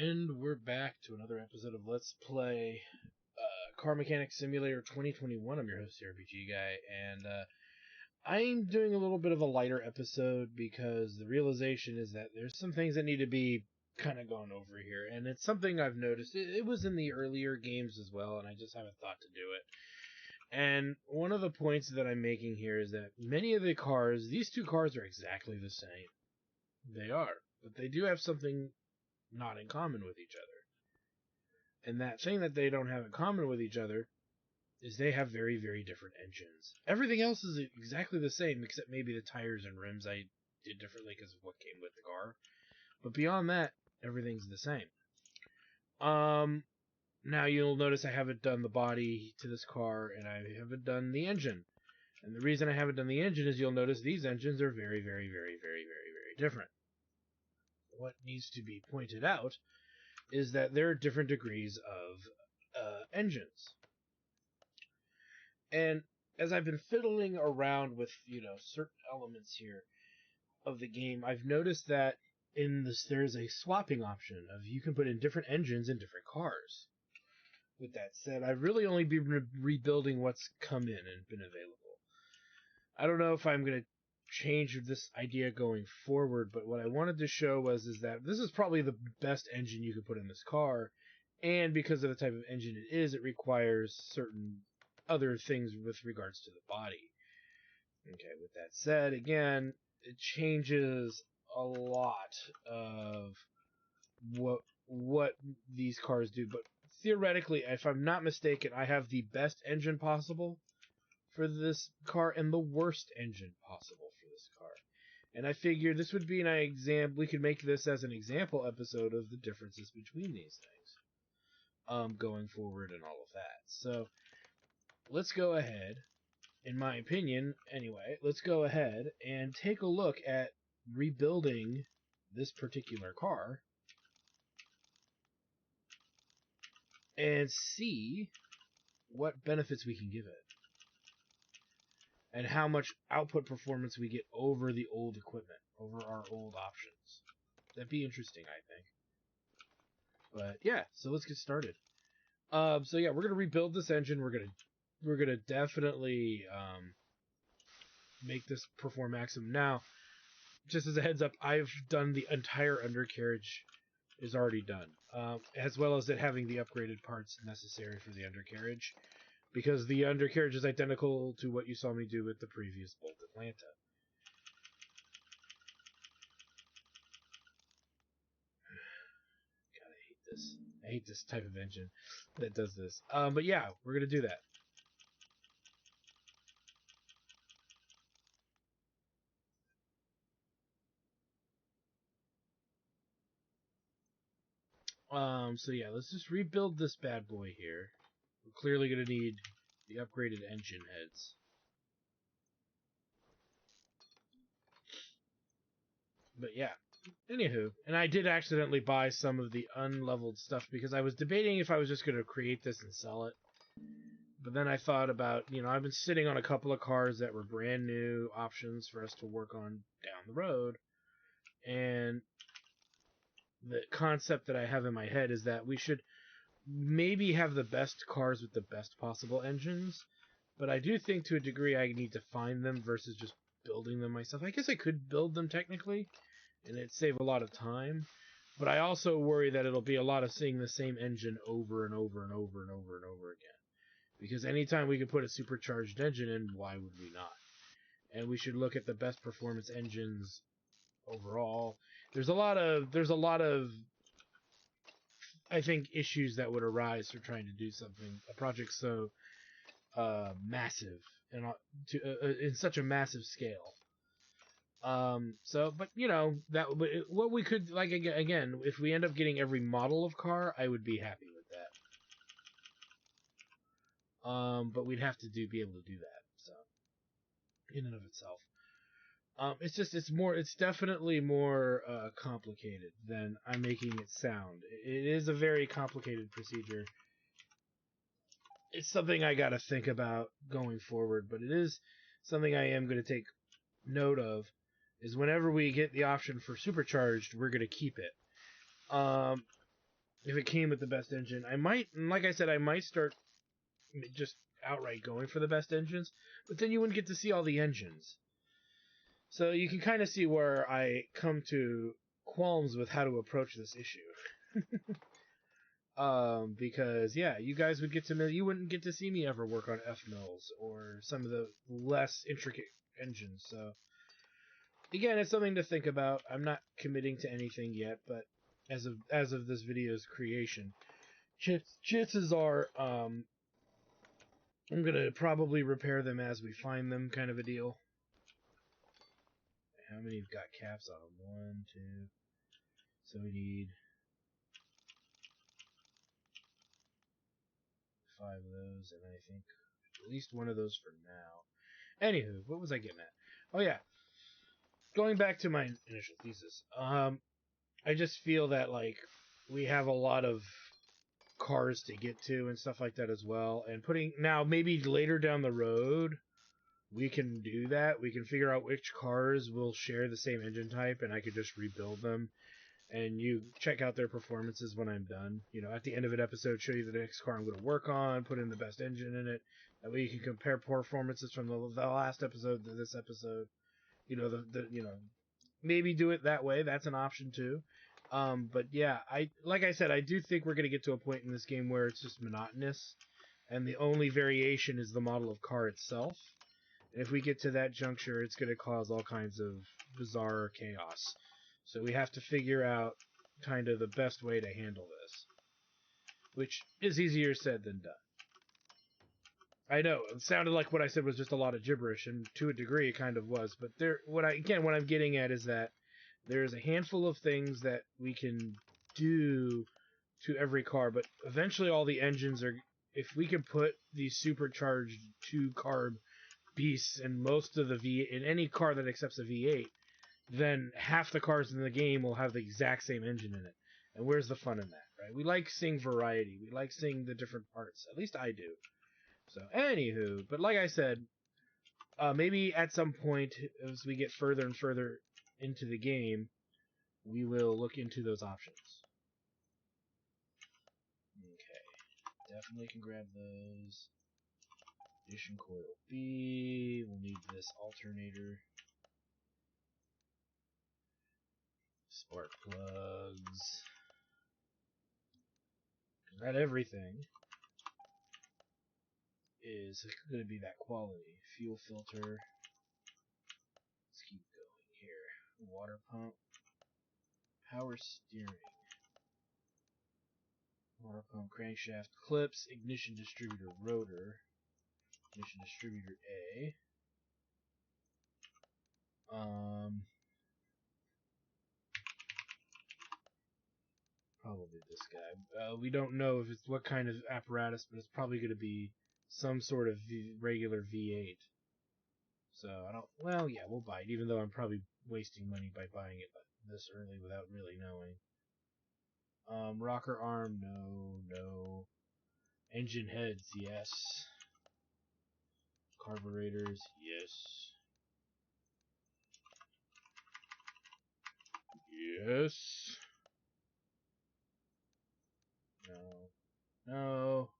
And we're back to another episode of Let's Play Car Mechanic Simulator 2021. I'm your host, RPG Guy, and I'm doing a little bit of a lighter episode because the realization is that there's some things that need to be kind of gone over here, and it's something I've noticed. It was in the earlier games as well, and I just haven't thought to do it. And one of the points that I'm making here is that many of the cars, these two cars are exactly the same. They are, but they do have something not in common with each other. And that thing that they don't have in common with each other is they have very, very different engines. Everything else is exactly the same, except maybe the tires and rims I did differently because of what came with the car. But beyond that, everything's the same. Now you'll notice I haven't done the body to this car, and I haven't done the engine. And the reason I haven't done the engine is you'll notice these engines are very, very, very, very, very, very different. What needs to be pointed out is that there are different degrees of engines. And as I've been fiddling around with, certain elements here of the game, I've noticed that there's a swapping option of you can put in different engines in different cars. With that said, I've really only been rebuilding what's come in and been available. I don't know if I'm going to change this idea going forward, but what I wanted to show is that this is probably the best engine you could put in this car, and because of the type of engine it is, it requires certain other things with regards to the body. Okay, with that said, again, it changes a lot of what these cars do, but theoretically, if I'm not mistaken, I have the best engine possible for this car and the worst engine possible for this car. And I figured this would be an example. We could make this as an example episode of the differences between these things going forward and all of that. So let's go ahead, in my opinion anyway, let's go ahead and take a look at rebuilding this particular car and see what benefits we can give it. And how much output performance we get over the old equipment, over our old options. That'd be interesting, I think. But yeah, so let's get started. So yeah, we're gonna rebuild this engine. We're gonna definitely make this perform maximum. Now, just as a heads up, I've done the entire undercarriage is already done, as well as it having the upgraded parts necessary for the undercarriage. Because the undercarriage is identical to what you saw me do with the previous Bolt Atlanta. God, I hate this. I hate this type of engine that does this. But yeah, we're going to do that. So yeah, let's just rebuild this bad boy here. We're clearly going to need the upgraded engine heads. But yeah, anywho, and I did accidentally buy some of the unleveled stuff because I was debating if I was just going to create this and sell it. But then I thought about, I've been sitting on a couple of cars that were brand new options for us to work on down the road. And the concept that I have in my head is that we should maybe have the best cars with the best possible engines. But I do think to a degree I need to find them versus just building them myself. I guess I could build them technically, and it'd save a lot of time. But I also worry that it'll be a lot of seeing the same engine over and over and over and over and over again. Because anytime we could put a supercharged engine in, why would we not? And we should look at the best performance engines overall. There's a lot of I think issues that would arise for trying to do a project so massive and in such a massive scale. But what we could, like, again, if we end up getting every model of car, I would be happy with that. But we'd have to be able to do that. So, in and of itself, it's definitely more complicated than I'm making it sound. It is a very complicated procedure. It's something I got to think about going forward, but it is something I am going to take note of. Is whenever we get the option for supercharged, we're going to keep it. if it came with the best engine. I might, like I said, I might start just outright going for the best engines, but then you wouldn't get to see all the engines. So you can kind of see where I come to qualms with how to approach this issue. Because yeah, you guys would get to you wouldn't get to see me ever work on F mills or some of the less intricate engines. So again, it's something to think about. I'm not committing to anything yet, but as of this video's creation, chances are I'm gonna probably repair them as we find them, kind of a deal. How many have got caps on them? 1, 2. So we need 5 of those, and I think at least one of those for now. Anywho, what was I getting at? Oh yeah, going back to my initial thesis. I just feel that like we have a lot of cars to get to and stuff like that as well. And putting now maybe later down the road we can do that. We can figure out which cars will share the same engine type, and I could just rebuild them. And you check out their performances when I'm done. You know, at the end of an episode, show you the next car I'm going to work on, put in the best engine in it. That way you can compare performances from the last episode to this episode. You know, maybe do it that way. That's an option too. But yeah, like I said, I do think we're going to get to a point in this game where it's just monotonous, and the only variation is the model of car itself. And if we get to that juncture, it's going to cause all kinds of bizarre chaos. So we have to figure out kind of the best way to handle this, which is easier said than done. I know it sounded like what I said was just a lot of gibberish, and to a degree, it kind of was. But what I'm getting at is that there's a handful of things that we can do to every car, but eventually all the engines are. If we can put these supercharged 2 carb beasts in most of the in any car that accepts a V8, then half the cars in the game will have the exact same engine in it. And where's the fun in that, right? We like seeing variety. We like seeing the different parts. At least I do. So, anywho, but like I said, maybe at some point, as we get further and further into the game, we will look into those options. Okay, definitely can grab those. Ignition coil B. We'll need this alternator. Spark plugs. Not everything is going to be that quality. Fuel filter. Let's keep going here. Water pump. Power steering. Water pump crankshaft clips. Ignition distributor rotor. Ignition distributor A. Probably this guy. We don't know if it's what kind of apparatus, but it's probably going to be some sort of regular V8. So I don't. Well, yeah, we'll buy it, even though I'm probably wasting money by buying it this early without really knowing. Rocker arm, no. Engine heads, yes. Carburetors, yes. Yes. No.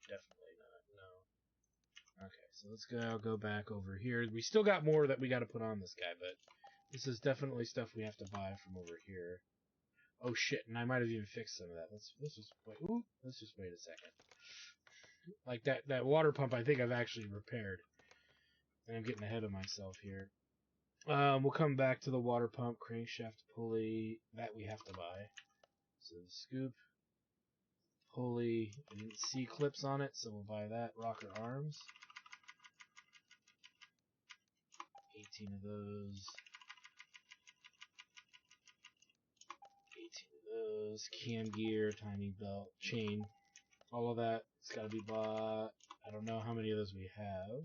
Definitely not. No. Okay, so I'll go back over here. We still got more that we got to put on this guy, but this is definitely stuff we have to buy from over here. Oh shit, and I might have even fixed some of that. Let's just wait. Ooh, let's just wait a second. Like that water pump, I think I've actually repaired. And I'm getting ahead of myself here. We'll come back to the water pump, crankshaft pulley. That we have to buy. So the scoop, pulley. I didn't see clips on it, so we'll buy that. Rocker arms. 18 of those. 18 of those. Cam gear, timing belt, chain. All of that. It's got to be bought. I don't know how many of those we have.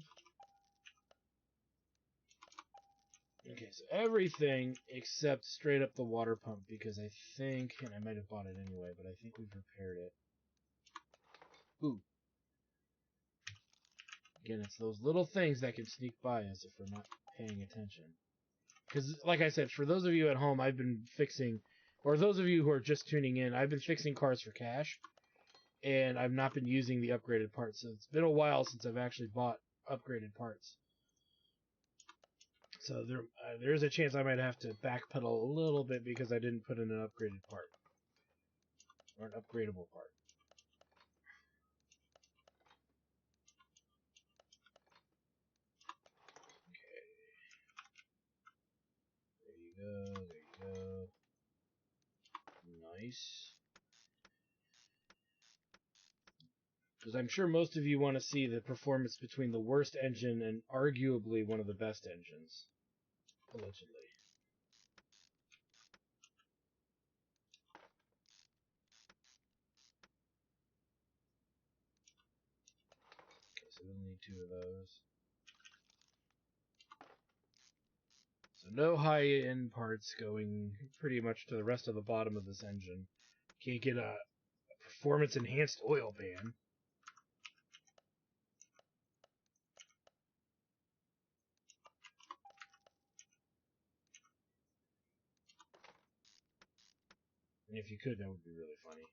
Okay, so everything except straight up the water pump, because I think, and I might have bought it anyway, but I think we've repaired it. Ooh. Again, it's those little things that can sneak by us if we're not paying attention. Because, like I said, for those of you at home, I've been fixing or those of you who are just tuning in, I've been fixing cars for cash, and I've not been using the upgraded parts. So it's been a while since I've actually bought upgraded parts. So there's a chance I might have to backpedal a little bit because I didn't put in an upgraded part. Or an upgradable part. Okay. There you go, there you go. Nice. Because I'm sure most of you want to see the performance between the worst engine and arguably one of the best engines. Allegedly. Okay, so we'll need 2 of those. So no high-end parts going pretty much to the rest of the bottom of this engine. Can't get a performance-enhanced oil pan. And if you could, that would be really funny.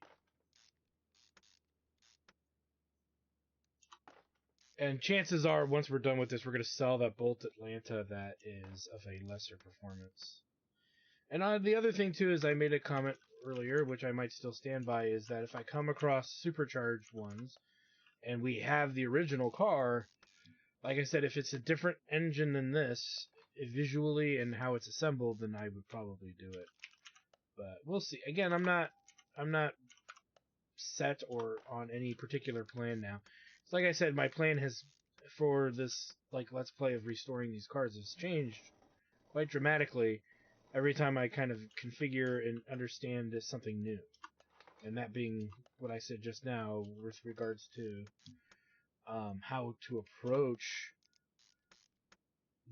And chances are, once we're done with this, we're going to sell that Bolt Atlanta that is of a lesser performance. And the other thing, too, is I made a comment earlier, which I might still stand by, is that if I come across supercharged ones, and we have the original car, like I said, if it's a different engine than this, visually and how it's assembled, then I would probably do it. But we'll see. Again, I'm not set or on any particular plan now. So like I said, my plan has for this let's play of restoring these cars has changed quite dramatically every time I kind of configure and understand something new. And that being what I said just now with regards to how to approach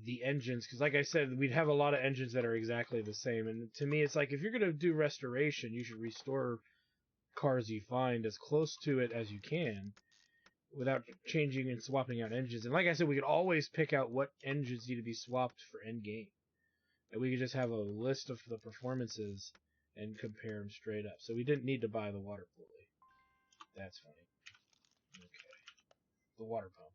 the engines, because like I said, we'd have a lot of engines that are exactly the same, and to me it's like if you're going to do restoration, you should restore cars you find as close to it as you can without changing and swapping out engines. And like I said, we could always pick out what engines need to be swapped for end game, and we could just have a list of the performances and compare them straight up. So we didn't need to buy the water pulley. That's funny. Okay. The water pump.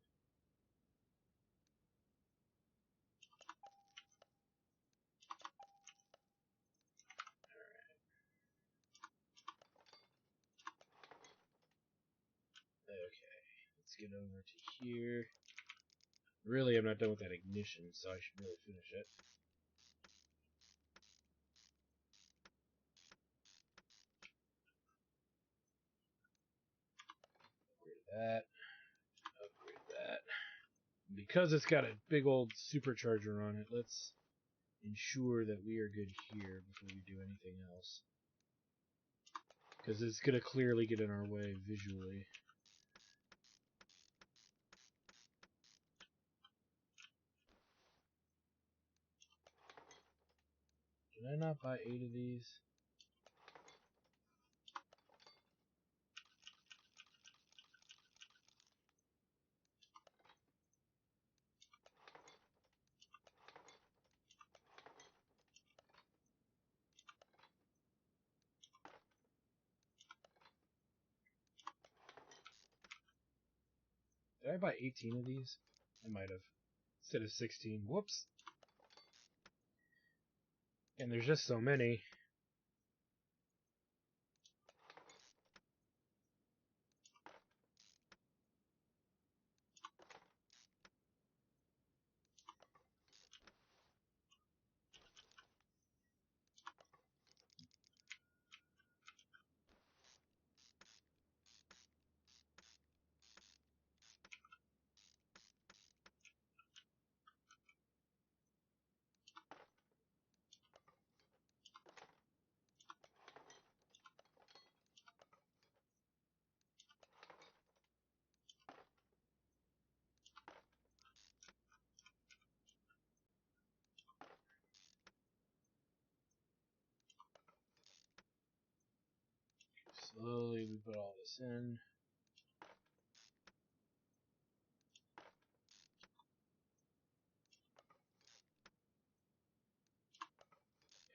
Okay. Let's get over to here. Really, I'm not done with that ignition, so I should really finish it. Upgrade that. Upgrade that. Because it's got a big old supercharger on it, let's ensure that we are good here before we do anything else. Because it's going to clearly get in our way visually. Did I not buy 8 of these? Did I buy 18 of these? I might have. Instead of 16. Whoops. And there's just so many. Slowly we put all this in.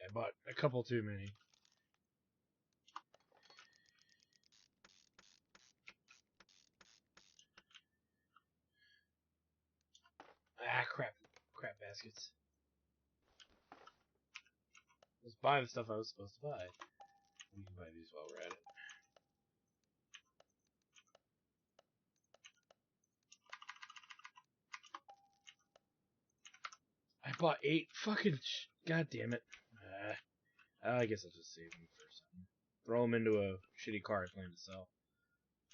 I bought a couple too many. baskets. Let's buy the stuff I was supposed to buy. We can buy these while we're at it. I bought 8 fucking... God damn it. I guess I'll just save them for something. Throw them into a shitty car I plan to sell.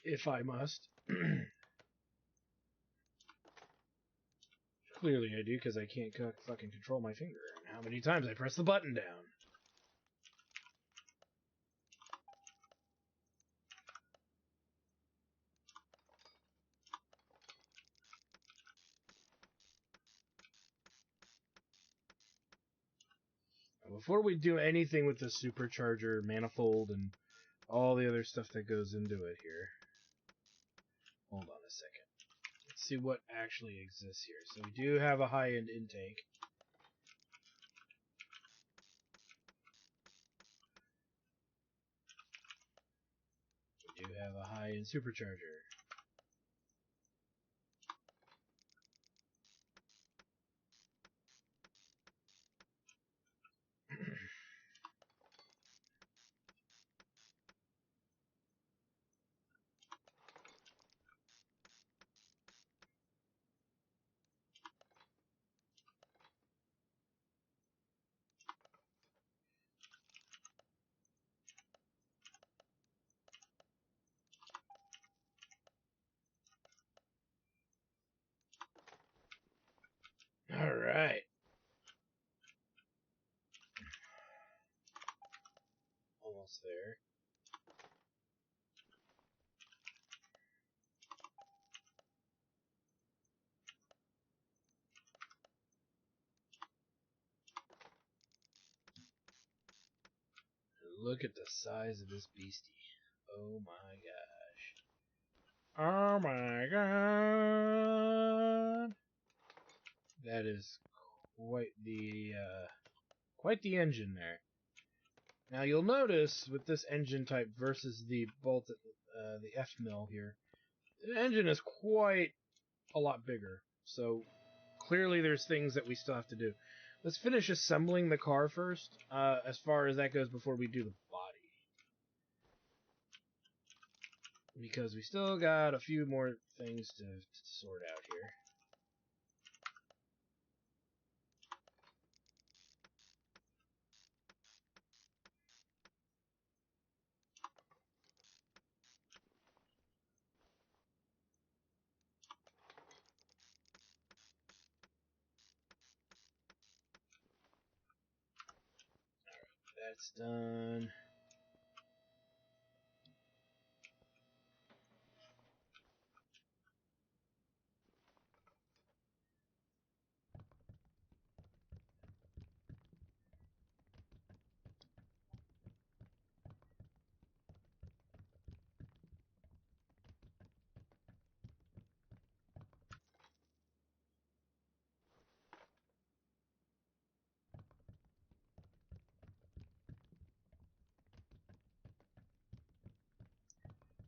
If I must. Clearly I do, because I can't fucking control my finger. And how many times I press the button down. Before we do anything with the supercharger manifold and all the other stuff that goes into it here, hold on a second. Let's see what actually exists here. So we do have a high-end intake. We do have a high-end supercharger. Alright. Almost there. Look at the size of this beastie. Oh my gosh. Oh my god. That is quite the engine there. Now you'll notice with this engine type versus the the F mill here, the engine is quite a lot bigger. So clearly there's things that we still have to do. Let's finish assembling the car first, as far as that goes, before we do the body. Because we still got a few more things to sort out here. That's done.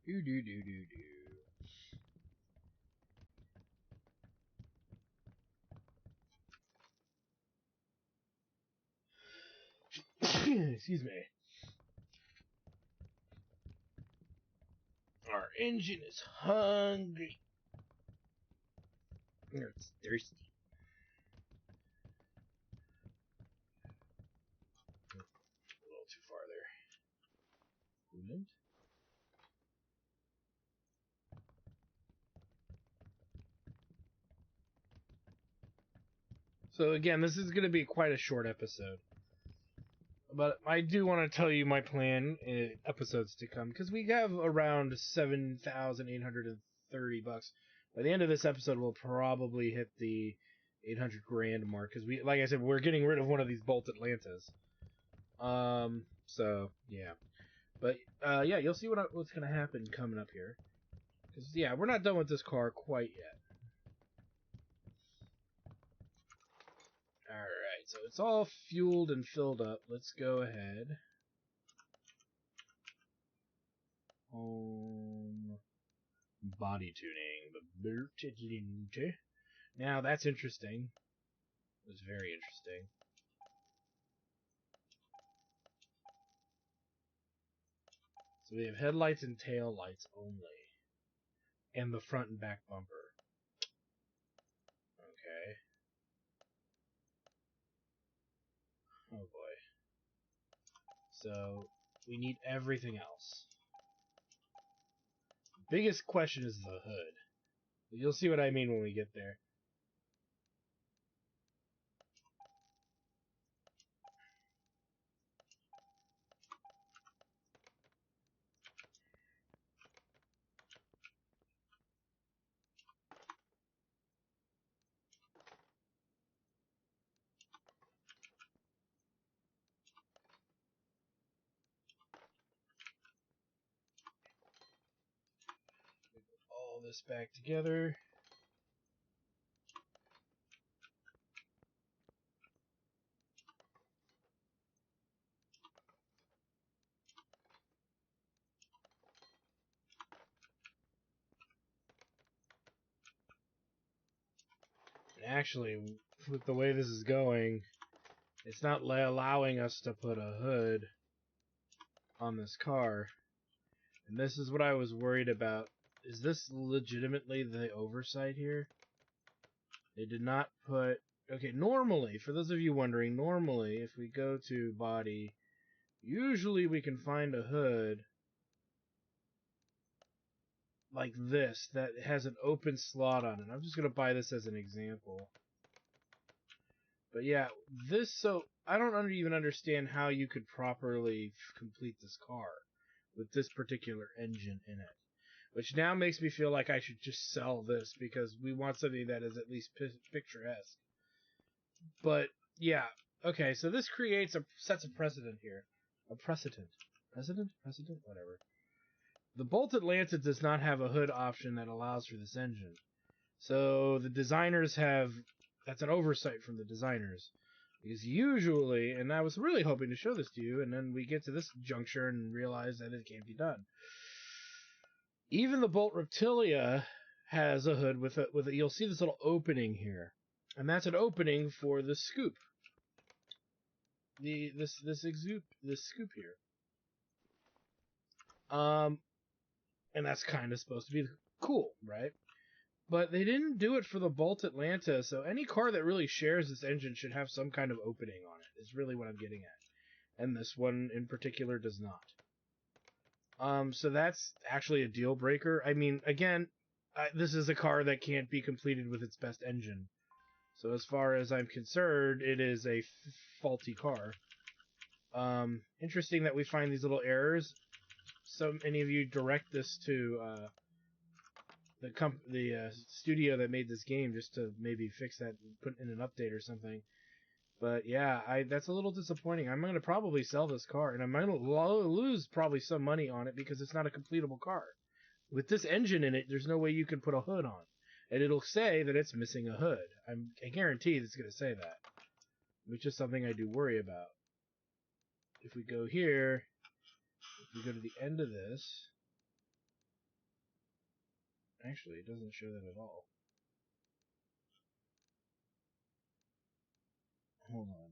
Do. Excuse me. Our engine is hungry. It's thirsty. A little too far there. Coolant. So again, this is going to be quite a short episode. But I do want to tell you my plan in episodes to come, because we have around $7,830. By the end of this episode, we'll probably hit the 800 grand mark, because we, like I said, we're getting rid of one of these Bolt Atlantas. So yeah, but yeah, you'll see what's gonna happen coming up here, because yeah, we're not done with this car quite yet. Alright, so it's all fueled and filled up. Let's go ahead. Body tuning. Now that's interesting. It was very interesting. So we have headlights and tail lights only. And the front and back bumper. Okay. Oh boy. So, we need everything else. The biggest question is the hood. You'll see what I mean when we get there. All this back together. And actually, with the way this is going, it's not allowing us to put a hood on this car. And this is what I was worried about. Is this legitimately the oversight here? They did not put... Okay, normally, for those of you wondering, normally, if we go to body, usually we can find a hood like this that has an open slot on it. I'm just going to buy this as an example. But yeah, this, so I don't even understand how you could properly complete this car with this particular engine in it. Which now makes me feel like I should just sell this because we want something that is at least picturesque. But yeah, okay, so this sets a precedent here. A precedent. Precedent? Precedent? Whatever. The Bolt Atlanta does not have a hood option that allows for this engine. So the designers have... That's an oversight from the designers. Because usually, and I was really hoping to show this to you, and then we get to this juncture and realize that it can't be done. Even the Bolt Reptilia has a hood with a... You'll see this little opening here. And that's an opening for the scoop. This scoop here. And that's kind of supposed to be cool, right? But they didn't do it for the Bolt Atlanta, so any car that really shares this engine should have some kind of opening on it, is really what I'm getting at. And this one in particular does not. So that's actually a deal breaker. I mean, again, this is a car that can't be completed with its best engine. So as far as I'm concerned, it is a faulty car. Interesting that we find these little errors. So many of you direct this to the studio that made this game just to maybe fix that and put in an update or something. But yeah, that's a little disappointing. I'm going to probably sell this car, and I'm going to lose probably some money on it because it's not a completable car. With this engine in it, there's no way you can put a hood on. And it'll say that it's missing a hood. I guarantee it's going to say that. Which is something I do worry about. If we go here, if we go to the end of this... Actually, it doesn't show that at all. Hold on.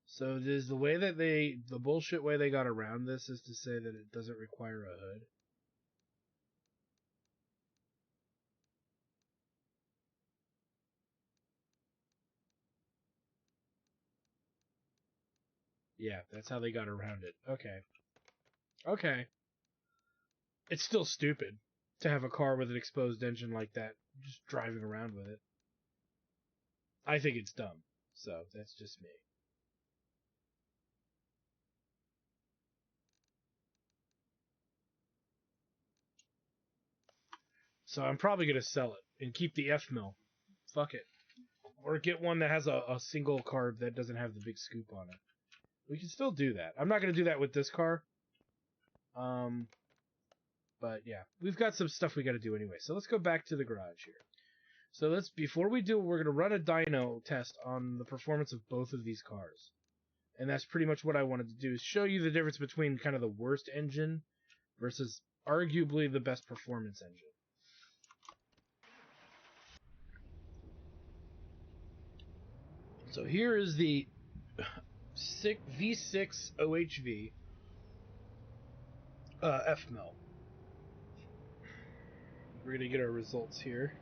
So does the way that the bullshit way they got around this is to say that it doesn't require a hood? Yeah, that's how they got around it. Okay. Okay. It's still stupid to have a car with an exposed engine like that, just driving around with it. I think it's dumb. So, that's just me. So I'm probably going to sell it and keep the F-mill. Fuck it. Or get one that has a single carb that doesn't have the big scoop on it. We can still do that. I'm not going to do that with this car. But yeah, we've got some stuff we got to do anyway. So let's go back to the garage here. So before we do, we're going to run a dyno test on the performance of both of these cars. And that's pretty much what I wanted to do, is show you the difference between kind of the worst engine versus arguably the best performance engine. So here is the V6 OHV FML. We're going to get our results here.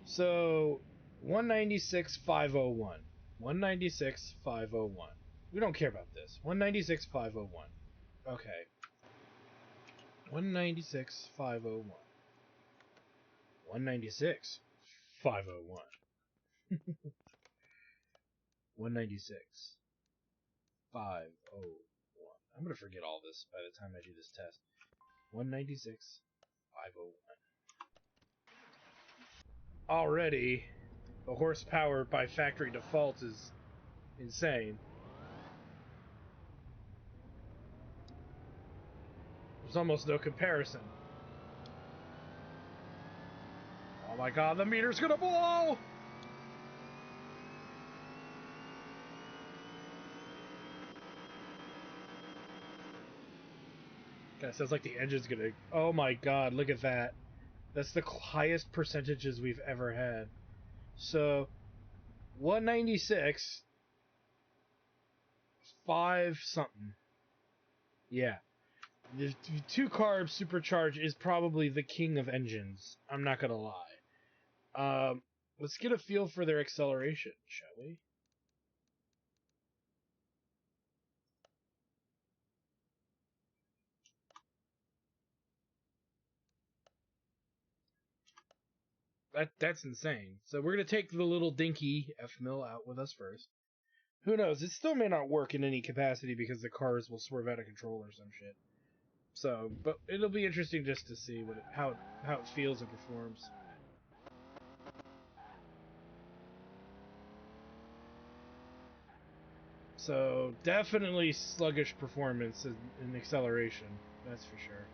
So 196,501. 196,501. We don't care about this. 196,501. Okay. 196,501. 196,501. 196,501. I'm going to forget all this by the time I do this test. 196,501. Already, the horsepower by factory default is insane. There's almost no comparison. Oh my god, the meter's gonna blow! That sounds like the engine's gonna... Oh my god, look at that. That's the highest percentages we've ever had. So, 196, 5 something. Yeah. The 2 carb supercharged is probably the king of engines. I'm not gonna lie. Let's get a feel for their acceleration, shall we? That's insane. So we're gonna take the little dinky F-mill out with us first. Who knows? It still may not work in any capacity because the cars will swerve out of control or some shit. So, but it'll be interesting just to see how it feels and performs. So definitely sluggish performance in acceleration. That's for sure.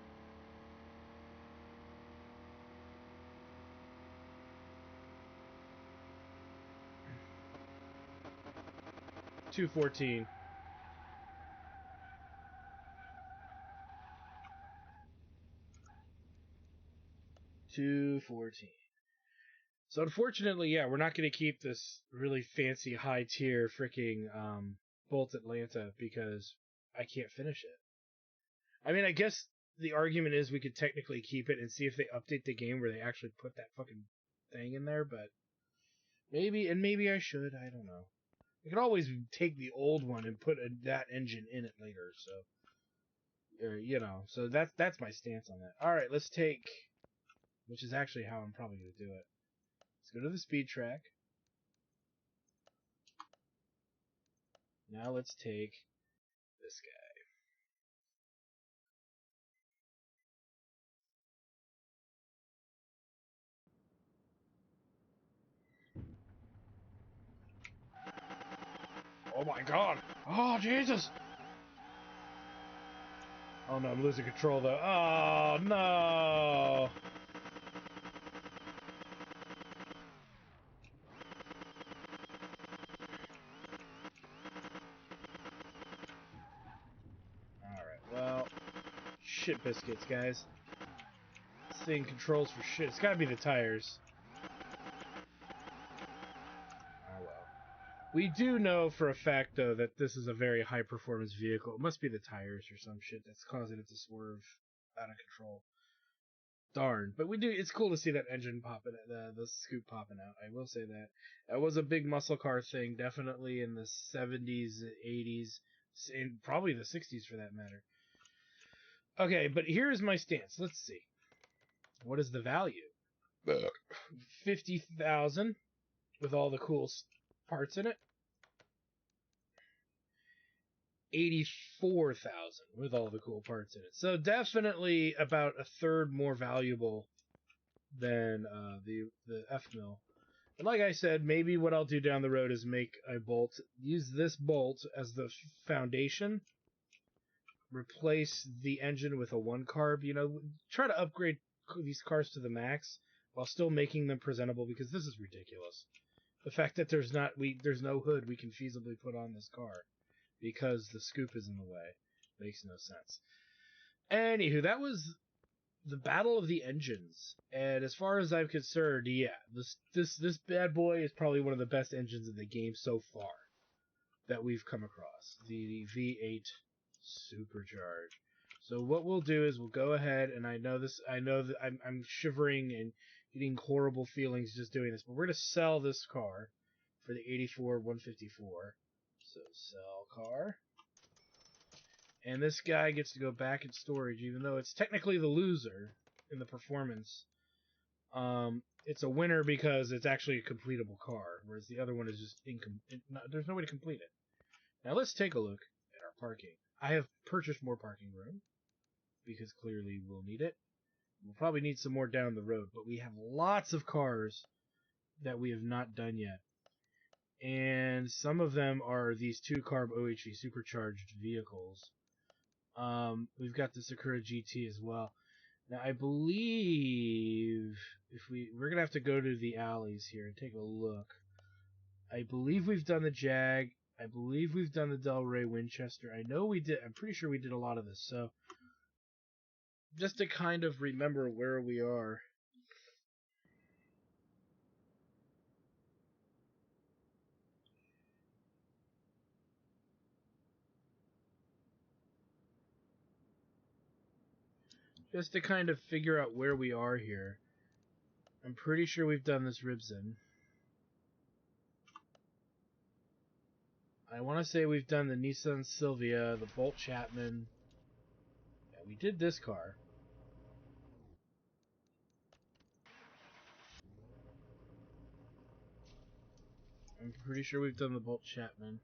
$214. $214. So unfortunately, yeah, we're not going to keep this really fancy high tier freaking Bolt Atlanta because I can't finish it. I mean, I guess the argument is we could technically keep it and see if they update the game where they actually put that fucking thing in there, but maybe I should. I don't know. I could always take the old one and put that engine in it later. So, so that's my stance on that. All right, let's take, which is actually how I'm probably going to do it. Let's go to the speed track. Now let's take this guy. Oh my god! Oh, Jesus! Oh no, I'm losing control though. Oh no! Alright, well, shit biscuits, guys. This thing controls for shit. It's gotta be the tires. Oh well. We do know for a fact, though, that this is a very high-performance vehicle. It must be the tires or some shit that's causing it to swerve out of control. Darn. But it's cool to see that engine popping, the scoop popping out. I will say that. That was a big muscle car thing, definitely in the 70s, 80s, and probably the 60s for that matter. Okay, but here's my stance. Let's see. What is the value? 50,000 with all the cool parts in it. 84,000 with all the cool parts in it. So definitely about a third more valuable than the F-mill. And like I said, maybe what I'll do down the road is make a bolt, use this bolt as the foundation, replace the engine with a 1 carb, try to upgrade these cars to the max while still making them presentable, because this is ridiculous. The fact that there's no hood we can feasibly put on this car because the scoop is in the way. Makes no sense. Anywho, that was the Battle of the Engines. And as far as I'm concerned, yeah, this bad boy is probably one of the best engines in the game so far that we've come across. The V8 Supercharged. So what we'll do is we'll go ahead, and I know that I'm shivering and getting horrible feelings just doing this, but we're going to sell this car for the 154. So sell car. And this guy gets to go back in storage, even though it's technically the loser in the performance. It's a winner because it's actually a completable car, whereas the other one is just there's no way to complete it. Now let's take a look at our parking. I have purchased more parking room, because clearly we'll need it. We'll probably need some more down the road, but we have lots of cars that we have not done yet. And some of them are these 2 Carb OHV supercharged vehicles. We've got the Sakura GT as well. Now I believe we're gonna have to go to the alleys here and take a look. I believe we've done the Jag. I believe we've done the Del Rey Winchester. I know we did. I'm pretty sure we did a lot of this. So just to kind of remember where we are. Just to kind of figure out where we are here. I'm pretty sure we've done this Ribson. I want to say we've done the Nissan Silvia, the Bolt Chapman. Yeah, we did this car. I'm pretty sure we've done the Bolt Chapman.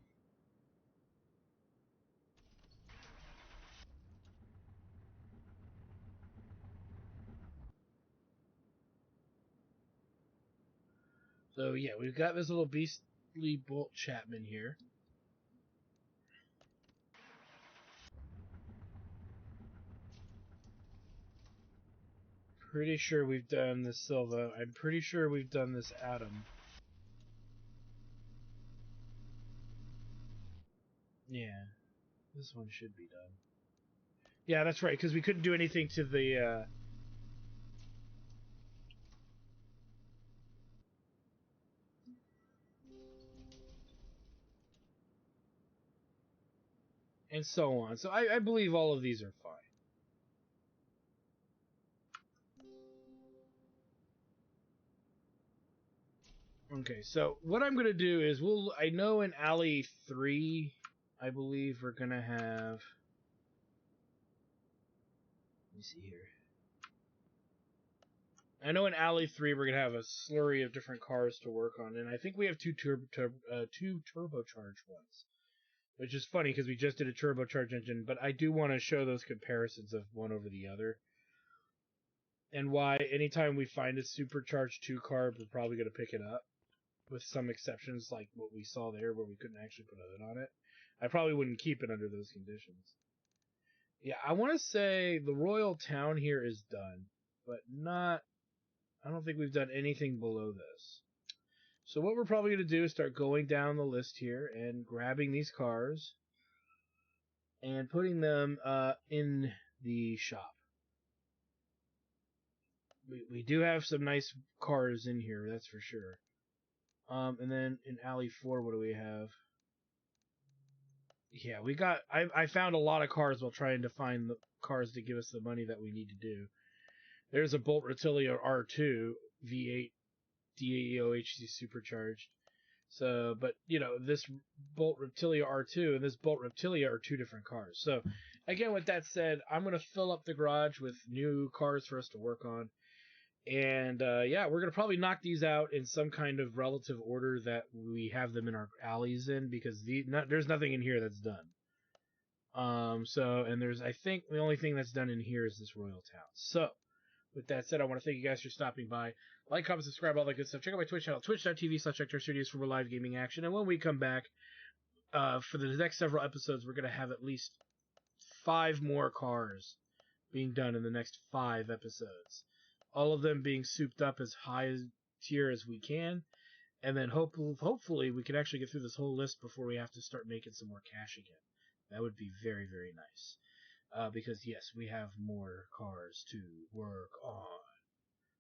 So yeah, we've got this little beastly Bolt Chapman here. Pretty sure we've done this Silva. I'm pretty sure we've done this Atom. Yeah, this one should be done. Yeah, that's right, because we couldn't do anything to the, and so on. So I believe all of these are fine. Okay, so what I'm going to do is I know in Alley 3, I believe we're going to have... Let me see here. I know in Alley 3 we're going to have a slurry of different cars to work on, and I think we have two turbocharged ones. Which is funny because we just did a turbocharged engine, but I do want to show those comparisons of one over the other. And why anytime we find a supercharged 2 carb, we're probably going to pick it up. With some exceptions like what we saw there where we couldn't actually put a hood on it. I probably wouldn't keep it under those conditions. Yeah, I want to say the Royal Town here is done, but not... I don't think we've done anything below this. So what we're probably going to do is start going down the list here and grabbing these cars and putting them in the shop. We do have some nice cars in here, that's for sure. And then in Alley 4, what do we have? Yeah, we got... I found a lot of cars while trying to find the cars to give us the money that we need to do. There's a Bolt Rotilia R2 V8 DAEOHC supercharged. So, but, you know, this Bolt Reptilia R2 and this Bolt Reptilia are 2 different cars. So, again, with that said, I'm going to fill up the garage with new cars for us to work on. And, yeah, we're going to probably knock these out in some kind of relative order that we have them in our alleys in, because there's nothing in here that's done. And I think the only thing that's done in here is this Royal Town. So, with that said, I want to thank you guys for stopping by. Like, comment, subscribe, all that good stuff. Check out my Twitch channel, twitch.tv/HectorStudios for more live gaming action. And when we come back, for the next several episodes, we're going to have at least 5 more cars being done in the next 5 episodes. All of them being souped up as high tier as we can. And then hopefully we can actually get through this whole list before we have to start making some more cash again. That would be very, very nice. because yes, we have more cars to work on.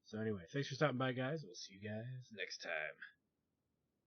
So anyway, thanks for stopping by, guys. We'll see you guys next time.